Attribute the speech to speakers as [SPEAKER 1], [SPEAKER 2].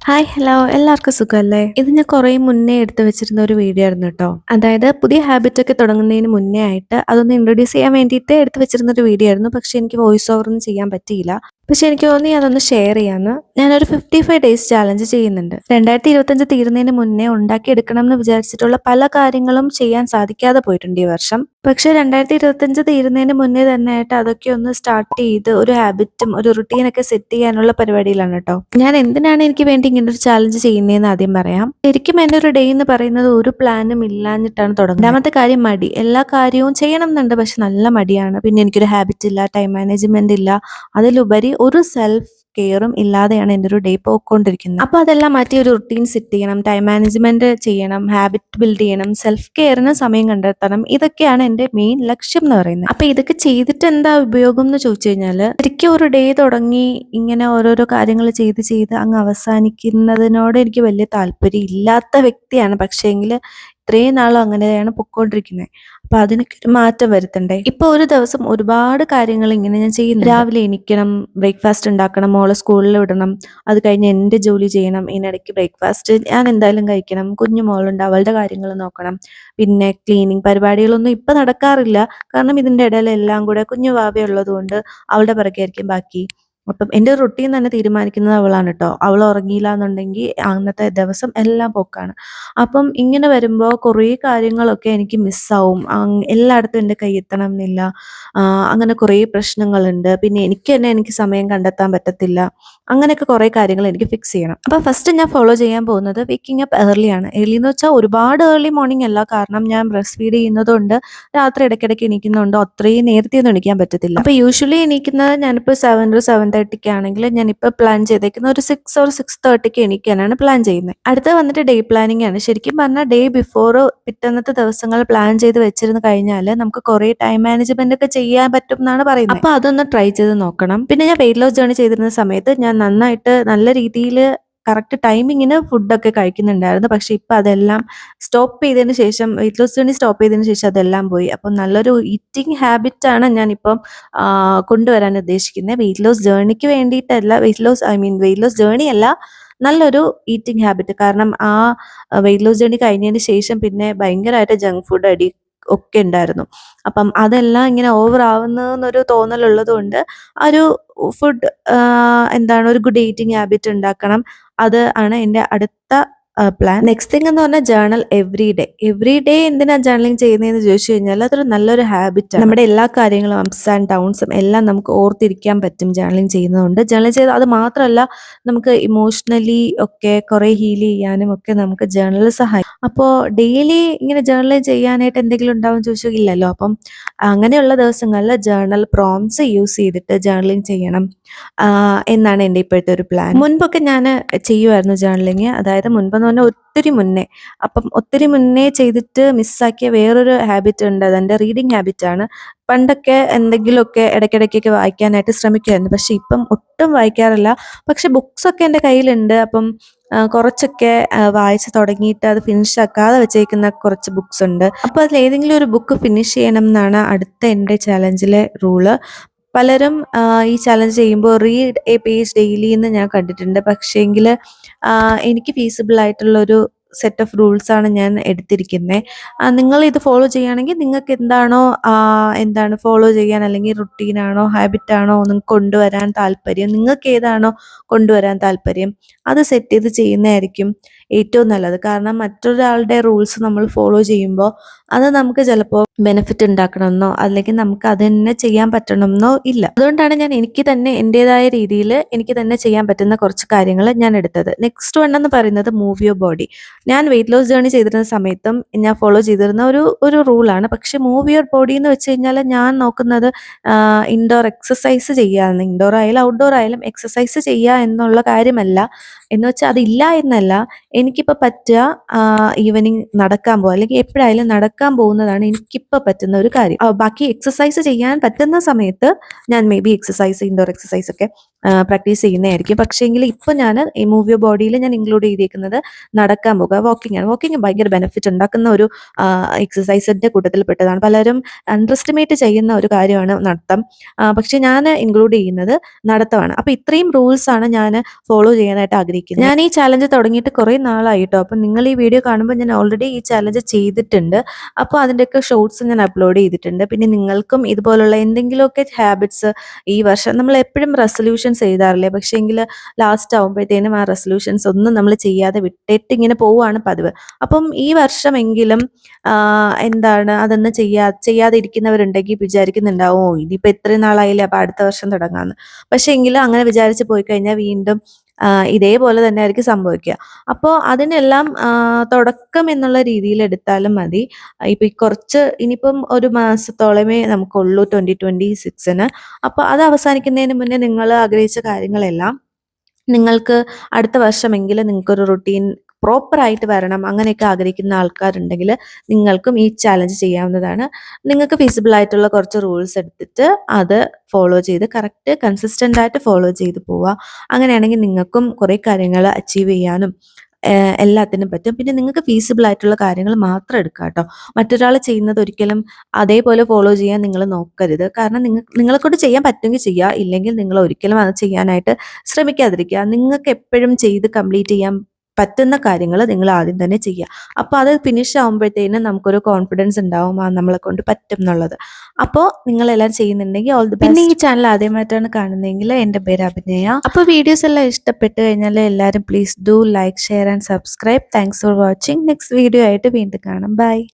[SPEAKER 1] Hi hello എല്ലാവർക്കും സുഖമല്ലേ? ഇത് ഞാൻ കുറേ മുന്നേ എടുത്തു വെച്ചിരുന്ന ഒരു വീഡിയോ ആയിരുന്നു കേട്ടോ. അതായത് പുതിയ ഹാബിറ്റ് ഒക്കെ തുടങ്ങുന്നതിന് മുന്നേ ആയിട്ട് അതൊന്ന് ഇൻട്രൊഡ്യൂസ് ചെയ്യാൻ വേണ്ടിയിട്ട് എടുത്തു വെച്ചിരുന്ന ഒരു വീഡിയോ ആയിരുന്നു. പക്ഷെ എനിക്ക് വോയിസ് ഓവർ ഒന്നും ചെയ്യാൻ പറ്റിയില്ല. പക്ഷെ എനിക്ക് തോന്നി അതൊന്ന് ഷെയർ ചെയ്യാന്ന്. ഞാനൊരു 55 ഡേയ്സ് ചാലഞ്ച് ചെയ്യുന്നുണ്ട്. 2025 തീരുന്നതിന് മുന്നേ ഉണ്ടാക്കിയെടുക്കണം എന്ന് വിചാരിച്ചിട്ടുള്ള പല കാര്യങ്ങളും ചെയ്യാൻ സാധിക്കാതെ പോയിട്ടുണ്ട് ഈ വർഷം. പക്ഷെ 2025 തീരുന്നതിന് മുന്നേ തന്നെ ആയിട്ട് അതൊക്കെ ഒന്ന് സ്റ്റാർട്ട് ചെയ്ത് ഒരു ഹാബിറ്റും ഒരു റുട്ടീനൊക്കെ സെറ്റ് ചെയ്യാനുള്ള പരിപാടിയിലാണ് കേട്ടോ. ഞാൻ എന്തിനാണ് എനിക്ക് വേണ്ടി ഇങ്ങനെ ഒരു ചാലഞ്ച് ചെയ്യുന്നതെന്ന് ആദ്യം പറയാം. ശരിക്കും എൻ്റെ ഒരു ഡേ എന്ന് പറയുന്നത് ഒരു പ്ലാനും ഇല്ലാഞ്ഞിട്ടാണ് തുടങ്ങുന്നത്. രണ്ടാമത്തെ കാര്യം മടി. എല്ലാ കാര്യവും ചെയ്യണം എന്നുണ്ട്, പക്ഷെ നല്ല മടിയാണ്. പിന്നെ എനിക്കൊരു ഹാബിറ്റ് ഇല്ല, ടൈം മാനേജ്മെന്റ് ഇല്ല, അതിലുപരി ഒരു സെൽഫ് കെയറും ഇല്ലാതെയാണ് എൻ്റെ ഒരു ഡേ പോയിക്കൊണ്ടിരിക്കുന്നത്. അപ്പോൾ അതെല്ലാം മാറ്റി ഒരു റുട്ടീൻ സെറ്റ് ചെയ്യണം, ടൈം മാനേജ്മെന്റ് ചെയ്യണം, ഹാബിറ്റ് ബിൽഡ് ചെയ്യണം, സെൽഫ് കെയറിന് സമയം കണ്ടെത്തണം. ഇതൊക്കെയാണ് എൻ്റെ മെയിൻ ലക്ഷ്യം എന്ന് പറയുന്നത്. അപ്പോൾ ഇതൊക്കെ ചെയ്തിട്ട് എന്താ ഉപയോഗം എന്ന് ചോദിച്ചു കഴിഞ്ഞാൽ, ശരിക്കും ഒരു ഡേ തുടങ്ങി ഇങ്ങനെ ഓരോരോ കാര്യങ്ങൾ ചെയ്ത് ചെയ്ത് അങ്ങ് അവസാനിക്കുന്നതിനോട് എനിക്ക് വലിയ താല്പര്യം ഇല്ലാത്ത വ്യക്തിയാണ്. പക്ഷേങ്കിൽ ഇത്രയും നാളും അങ്ങനെയാണ് പൊക്കോണ്ടിരിക്കുന്നത്. അപ്പൊ അതിനൊക്കെ ഒരു മാറ്റം വരുത്തണ്ടേ. ഇപ്പൊ ഒരു ദിവസം ഒരുപാട് കാര്യങ്ങൾ ഇങ്ങനെ ഞാൻ ചെയ്യുന്നു. രാവിലെ എണീക്കണം, ബ്രേക്ക്ഫാസ്റ്റ് ഉണ്ടാക്കണം, മോളെ സ്കൂളിൽ വിടണം, അത് കഴിഞ്ഞ് എൻ്റെ ജോലി ചെയ്യണം, ഇതിനിടയ്ക്ക് ബ്രേക്ക്ഫാസ്റ്റ് ഞാൻ എന്തായാലും കഴിക്കണം, കുഞ്ഞു മോളുണ്ട് അവളുടെ കാര്യങ്ങൾ നോക്കണം, പിന്നെ ക്ലീനിങ് പരിപാടികളൊന്നും ഇപ്പൊ നടക്കാറില്ല. കാരണം ഇതിന്റെ ഇടയിൽ എല്ലാം കൂടെ കുഞ്ഞു വാവ ഉള്ളത് കൊണ്ട് അവളുടെ പിറകെ ആയിരിക്കും ബാക്കി. അപ്പം എൻ്റെ റുട്ടീൻ തന്നെ തീരുമാനിക്കുന്നത് അവളാണ് കേട്ടോ. അവൾ ഉറങ്ങിയില്ല എന്നുണ്ടെങ്കിൽ അന്നത്തെ ദിവസം എല്ലാം പോക്കാണ്. അപ്പം ഇങ്ങനെ വരുമ്പോൾ കുറേ കാര്യങ്ങളൊക്കെ എനിക്ക് മിസ്സാവും. എല്ലായിടത്തും എൻ്റെ കയ്യിൽ എത്തണം എന്നില്ല. അങ്ങനെ കുറേ പ്രശ്നങ്ങളുണ്ട്. പിന്നെ എനിക്ക് സമയം കണ്ടെത്താൻ പറ്റത്തില്ല. അങ്ങനെയൊക്കെ കുറേ കാര്യങ്ങൾ എനിക്ക് ഫിക്സ് ചെയ്യണം. അപ്പോൾ ഫസ്റ്റ് ഞാൻ ഫോളോ ചെയ്യാൻ പോകുന്നത് വേക്കിംഗ് അപ്പ് ഏർലി ആണ്. ഏർലി എന്ന് വെച്ചാൽ ഒരുപാട് ഏർലി മോർണിംഗ് അല്ല. കാരണം ഞാൻ ബ്രസ്റ്റ് ഫീഡ് ചെയ്യുന്നതുകൊണ്ട് രാത്രി ഇടയ്ക്കിടയ്ക്ക് എണീക്കുന്നുണ്ട്. അത്രയും നേരത്തെ ഒന്നും എണീക്കാൻ പറ്റത്തില്ല. അപ്പോൾ യൂഷ്വലി എണീക്കുന്നത് ഞാനിപ്പോൾ 7 ആണെങ്കിൽ ഞാനിപ്പോൾ പ്ലാൻ ചെയ്തേക്കുന്ന ഒരു 6 or 6:30 എണീക്കാനാണ് പ്ലാൻ ചെയ്യുന്നത്. അടുത്ത വന്നിട്ട് ഡേ പ്ലാനിങ് ആണ്. ശരിക്കും പറഞ്ഞാൽ ഡേ ബിഫോർ പിറ്റന്നത്തെ ദിവസങ്ങൾ പ്ലാൻ ചെയ്ത് വെച്ചിരുന്നു കഴിഞ്ഞാൽ നമുക്ക് കുറേ ടൈം മാനേജ്മെന്റ് ഒക്കെ ചെയ്യാൻ പറ്റും എന്നാണ് പറയുന്നത്. അപ്പോൾ അതൊന്ന് ട്രൈ ചെയ്ത് നോക്കണം. പിന്നെ ഞാൻ വെയിറ്റ് ലോസ് ജേർണി ചെയ്തിരുന്ന സമയത്ത് ഞാൻ നന്നായിട്ട് നല്ല രീതിയിൽ കറക്റ്റ് ടൈമിങ്ങിന് ഫുഡൊക്കെ കഴിക്കുന്നുണ്ടായിരുന്നു. പക്ഷെ ഇപ്പം അതെല്ലാം സ്റ്റോപ്പ് ചെയ്തതിന് ശേഷം, വെയിറ്റ് ലോസ് ജേർണി സ്റ്റോപ്പ് ചെയ്തതിന് ശേഷം അതെല്ലാം പോയി. അപ്പം നല്ലൊരു ഈറ്റിംഗ് ഹാബിറ്റാണ് ഞാനിപ്പം കൊണ്ടുവരാൻ ഉദ്ദേശിക്കുന്നത്. വെയിറ്റ് ലോസ് ജേർണിക്ക് വേണ്ടിയിട്ടല്ല, വെയിറ്റ് ലോസ് ജേർണി അല്ല, നല്ലൊരു ഈറ്റിംഗ് ഹാബിറ്റ്. കാരണം വെയിറ്റ് ലോസ് ജേർണി കഴിഞ്ഞതിന് ശേഷം പിന്നെ ഭയങ്കരമായിട്ട് ജങ്ക് ഫുഡ് അടി ഒക്കെ ഉണ്ടായിരുന്നു. അപ്പം അതെല്ലാം ഇങ്ങനെ ഓവർ ആവുന്നൊരു തോന്നലുള്ളത് കൊണ്ട് ഒരു ഫുഡ് എന്താണ് ഒരു ഗുഡ് ഈറ്റിംഗ് ഹാബിറ്റ് ഉണ്ടാക്കണം. അത് ആണ് എൻ്റെ അടുത്ത പ്ലാൻ. നെക്സ്റ്റ് തിങ് എന്ന് പറഞ്ഞാൽ ജേർണൽ എവറി ഡേ എന്തിനാ ജേർണലിങ് ചെയ്യുന്നതെന്ന് ചോദിച്ചു കഴിഞ്ഞാൽ അതൊരു നല്ലൊരു ഹാബിറ്റാണ്. നമ്മുടെ എല്ലാ കാര്യങ്ങളും അപ്സ് ആൻഡ് ഡൗൺസും എല്ലാം നമുക്ക് ഓർത്തിരിക്കാൻ പറ്റും ജേർണലിങ് ചെയ്യുന്നതുകൊണ്ട്. ജേർണൽ ചെയ്ത് അത് മാത്രമല്ല, നമുക്ക് ഇമോഷണലി ഒക്കെ കുറെ ഹീൽ ചെയ്യാനും ഒക്കെ നമുക്ക് ജേർണൽ സഹായിക്കും. അപ്പോൾ ഡെയിലി ഇങ്ങനെ ജേർണൽ ചെയ്യാനായിട്ട് എന്തെങ്കിലും ഉണ്ടാവും ചോദിച്ചാൽ ഇല്ലല്ലോ. അപ്പം അങ്ങനെയുള്ള ദിവസങ്ങളിൽ ജേർണൽ പ്രോംപ്റ്റ്സ് യൂസ് ചെയ്തിട്ട് ജേർണലിങ് ചെയ്യണം എന്നാണ് എൻ്റെ ഇപ്പോഴത്തെ ഒരു പ്ലാൻ. മുൻപൊക്കെ ഞാൻ ചെയ്യുമായിരുന്നു ജേർണലിങ്. അതായത് മുൻപെന്ന് പറഞ്ഞാൽ ഒത്തിരി മുന്നേ. അപ്പം ഒത്തിരി മുന്നേ ചെയ്തിട്ട് മിസ്സാക്കിയ വേറൊരു ഹാബിറ്റ് ഉണ്ട്. അതെൻ്റെ റീഡിങ് ഹാബിറ്റാണ്. പണ്ടൊക്കെ എന്തെങ്കിലുമൊക്കെ ഇടയ്ക്കിടയ്ക്കൊക്കെ വായിക്കാനായിട്ട് ശ്രമിക്കുമായിരുന്നു. പക്ഷെ ഇപ്പം ഒട്ടും വായിക്കാറില്ല. പക്ഷെ ബുക്സൊക്കെ എൻ്റെ കയ്യിലുണ്ട്. അപ്പം കുറച്ചൊക്കെ വായിച്ച് തുടങ്ങിയിട്ട് അത് ഫിനിഷ് ആക്കാതെ വെച്ചേക്കുന്ന കുറച്ച് ബുക്സ് ഉണ്ട്. അപ്പോൾ അതിൽ ഏതെങ്കിലും ഒരു ബുക്ക് ഫിനിഷ് ചെയ്യണം എന്നാണ് അടുത്ത എൻ്റെ ചലഞ്ചിലെ റൂള്. പലരും ഈ ചലഞ്ച് ചെയ്യുമ്പോൾ റീഡ് എ പേജ് ഡെയിലി എന്ന് ഞാൻ കണ്ടിട്ടുണ്ട്. പക്ഷേങ്കിൽ എനിക്ക് ഫീസിബിൾ ആയിട്ടുള്ളൊരു സെറ്റ് ഓഫ് റൂൾസാണ് ഞാൻ എടുത്തിരിക്കുന്നത്. നിങ്ങൾ ഇത് ഫോളോ ചെയ്യുകയാണെങ്കിൽ നിങ്ങൾക്ക് എന്താണ് ഫോളോ ചെയ്യാൻ, അല്ലെങ്കിൽ റുട്ടീനാണോ ഹാബിറ്റാണോ നിങ്ങൾക്ക് കൊണ്ടുവരാൻ താല്പര്യം, നിങ്ങൾക്ക് ഏതാണോ കൊണ്ടുവരാൻ താല്പര്യം അത് സെറ്റ് ചെയ്ത് ചെയ്യുന്നതായിരിക്കും ഏറ്റവും നല്ലത്. കാരണം മറ്റൊരാളുടെ റൂൾസ് നമ്മൾ ഫോളോ ചെയ്യുമ്പോൾ അത് നമുക്ക് ചിലപ്പോൾ ബെനിഫിറ്റ് ഉണ്ടാക്കണമെന്നോ അല്ലെങ്കിൽ നമുക്ക് അത് തന്നെ ചെയ്യാൻ പറ്റണമെന്നോ ഇല്ല. അതുകൊണ്ടാണ് ഞാൻ എനിക്ക് തന്നെ എൻ്റെതായ രീതിയിൽ എനിക്ക് തന്നെ ചെയ്യാൻ പറ്റുന്ന കുറച്ച് കാര്യങ്ങൾ ഞാൻ എടുത്തത്. നെക്സ്റ്റ് വൺ എന്ന് പറയുന്നത് മൂവ് യുവർ ബോഡി. ഞാൻ വെയിറ്റ് ലോസ് ജേർണി ചെയ്തിരുന്ന സമയത്തും ഞാൻ ഫോളോ ചെയ്തിരുന്ന ഒരു റൂളാണ്. പക്ഷെ മൂവ് യുവർ ബോഡി എന്ന് വെച്ച് കഴിഞ്ഞാൽ ഞാൻ നോക്കുന്നത് ഇൻഡോർ എക്സസൈസ് ചെയ്യാമെന്ന്. ഇൻഡോർ ആയാലും ഔട്ട്ഡോർ ആയാലും എക്സസൈസ് ചെയ്യുക എന്നുള്ള കാര്യമല്ല. എന്ന് വെച്ചാൽ അതില്ല എന്നല്ല, എനിക്കിപ്പോൾ പറ്റുക ഈവനിങ് നടക്കാൻ പോകുക, അല്ലെങ്കിൽ എപ്പോഴായാലും നടക്കാൻ പോകുന്നതാണ് എനിക്കിപ്പോൾ പറ്റുന്ന ഒരു കാര്യം. ബാക്കി എക്സസൈസ് ചെയ്യാൻ പറ്റുന്ന സമയത്ത് ഞാൻ മേ ബി ഇൻഡോർ എക്സസൈസ് ഒക്കെ പ്രാക്ടീസ് ചെയ്യുന്നതായിരിക്കും. പക്ഷേങ്കിൽ ഇപ്പോൾ ഞാൻ ഈ മൂവ് യുവർ ബോഡിയിൽ ഞാൻ ഇൻക്ലൂഡ് ചെയ്തിരിക്കുന്നത് നടക്കാൻ പോകുക, വാക്കിംഗ് ആണ്. വാക്കിംഗ് ഭയങ്കര ബെനിഫിറ്റ് ഉണ്ടാക്കുന്ന ഒരു എക്സസൈസിൻ്റെ കൂട്ടത്തിൽപ്പെട്ടതാണ്. പലരും അണ്ടർ എസ്റ്റിമേറ്റ് ചെയ്യുന്ന ഒരു കാര്യമാണ് നടത്തം. പക്ഷേ ഞാൻ ഇൻക്ലൂഡ് ചെയ്യുന്നത് നടത്തമാണ്. അപ്പോൾ ഇത്രയും റൂൾസാണ് ഞാൻ ഫോളോ ചെയ്യാനായിട്ട് ആഗ്രഹിക്കുന്നത്. ഞാൻ ഈ ചാലഞ്ച് തുടങ്ങിയിട്ട് കുറേ നാളായിട്ടോ. അപ്പം നിങ്ങൾ ഈ വീഡിയോ കാണുമ്പോൾ ഞാൻ ഓൾറെഡി ഈ ചാലഞ്ച് ചെയ്തിട്ടുണ്ട്. അപ്പോൾ അതിൻ്റെയൊക്കെ ഷോർട്സ് ഞാൻ അപ്ലോഡ് ചെയ്തിട്ടുണ്ട്. പിന്നെ നിങ്ങൾക്കും ഇതുപോലുള്ള എന്തെങ്കിലുമൊക്കെ ഹാബിറ്റ്സ് ഈ വർഷം നമ്മൾ എപ്പോഴും റെസൊല്യൂഷൻസ് എഴുതാറില്ലേ, പക്ഷേ എങ്കിൽ ലാസ്റ്റ് ആകുമ്പോഴത്തേനും ആ റെസൊല്യൂഷൻസ് ഒന്നും നമ്മൾ ചെയ്യാതെ വിട്ടിട്ട് ഇങ്ങനെ പോവുകയാണ് പതിവ്. അപ്പം ഈ വർഷമെങ്കിലും എന്താണ് അതൊന്ന് ചെയ്യാതെ ഇരിക്കുന്നവരുണ്ടെങ്കിൽ വിചാരിക്കുന്നുണ്ടാവും, ഇനിയിപ്പോൾ ഇത്രയും നാളായില്ലേ, അപ്പോൾ അടുത്ത വർഷം തുടങ്ങാമെന്ന്. പക്ഷേ എങ്കിലും അങ്ങനെ വിചാരിച്ച് പോയി കഴിഞ്ഞാൽ വീണ്ടും ഇതേപോലെ തന്നെ ആയിരിക്കും സംഭവിക്കുക. അപ്പോൾ അതിനെല്ലാം തുടക്കം എന്നുള്ള രീതിയിൽ എടുത്താലും മതി. ഇപ്പം ഇനിയിപ്പം ഒരു മാസത്തോളമേ നമുക്കുള്ളൂ 2026-ന്. അപ്പോൾ അത് അവസാനിക്കുന്നതിന് മുന്നേ നിങ്ങൾ ആഗ്രഹിച്ച കാര്യങ്ങളെല്ലാം നിങ്ങൾക്ക് അടുത്ത വർഷമെങ്കിലും നിങ്ങൾക്കൊരു റുട്ടീൻ പ്രോപ്പറായിട്ട് വരണം, അങ്ങനെയൊക്കെ ആഗ്രഹിക്കുന്ന ആൾക്കാരുണ്ടെങ്കിൽ നിങ്ങൾക്കും ഈ ചാലഞ്ച് ചെയ്യാവുന്നതാണ്. നിങ്ങൾക്ക് ഫീസിബിൾ ആയിട്ടുള്ള കുറച്ച് റൂൾസ് എടുത്തിട്ട് അത് ഫോളോ ചെയ്ത് കറക്റ്റ് കൺസിസ്റ്റൻ്റ് ആയിട്ട് ഫോളോ ചെയ്ത് പോവുക. അങ്ങനെയാണെങ്കിൽ നിങ്ങൾക്കും കുറേ കാര്യങ്ങൾ അച്ചീവ് ചെയ്യാനും എല്ലാത്തിനും പറ്റും. പിന്നെ നിങ്ങൾക്ക് ഫീസിബിൾ ആയിട്ടുള്ള കാര്യങ്ങൾ മാത്രം എടുക്കുക കേട്ടോ. മറ്റൊരാൾ ചെയ്യുന്നത് ഒരിക്കലും അതേപോലെ ഫോളോ ചെയ്യാൻ നിങ്ങൾ നോക്കരുത്. കാരണം നിങ്ങളെക്കൊണ്ട് ചെയ്യാൻ പറ്റുമെങ്കിൽ ചെയ്യുക, ഇല്ലെങ്കിൽ നിങ്ങൾ ഒരിക്കലും അത് ചെയ്യാനായിട്ട് ശ്രമിക്കാതിരിക്കുക. നിങ്ങൾക്ക് എപ്പോഴും ചെയ്ത് കംപ്ലീറ്റ് ചെയ്യാൻ പറ്റുന്ന കാര്യങ്ങൾ നിങ്ങൾ ആദ്യം തന്നെ ചെയ്യുക. അപ്പോൾ അത് ഫിനിഷ് ആകുമ്പോഴത്തേനും നമുക്കൊരു കോൺഫിഡൻസ് ഉണ്ടാവും, നമ്മളെ കൊണ്ട് പറ്റും എന്നുള്ളത്. അപ്പോൾ നിങ്ങളെല്ലാം ചെയ്യുന്നുണ്ടെങ്കിൽ ഓൾ ദി ബെസ്റ്റ്. പിന്നെ ഈ ചാനൽ ആദ്യമായിട്ടാണ് കാണുന്നതെങ്കിൽ എൻ്റെ പേര് അഭിനയ. അപ്പോൾ വീഡിയോസ് എല്ലാം ഇഷ്ടപ്പെട്ട് കഴിഞ്ഞാൽ എല്ലാവരും please do like, share and subscribe. Thanks for watching. Next video ആയിട്ട് വീണ്ടും കാണാം. ബൈ.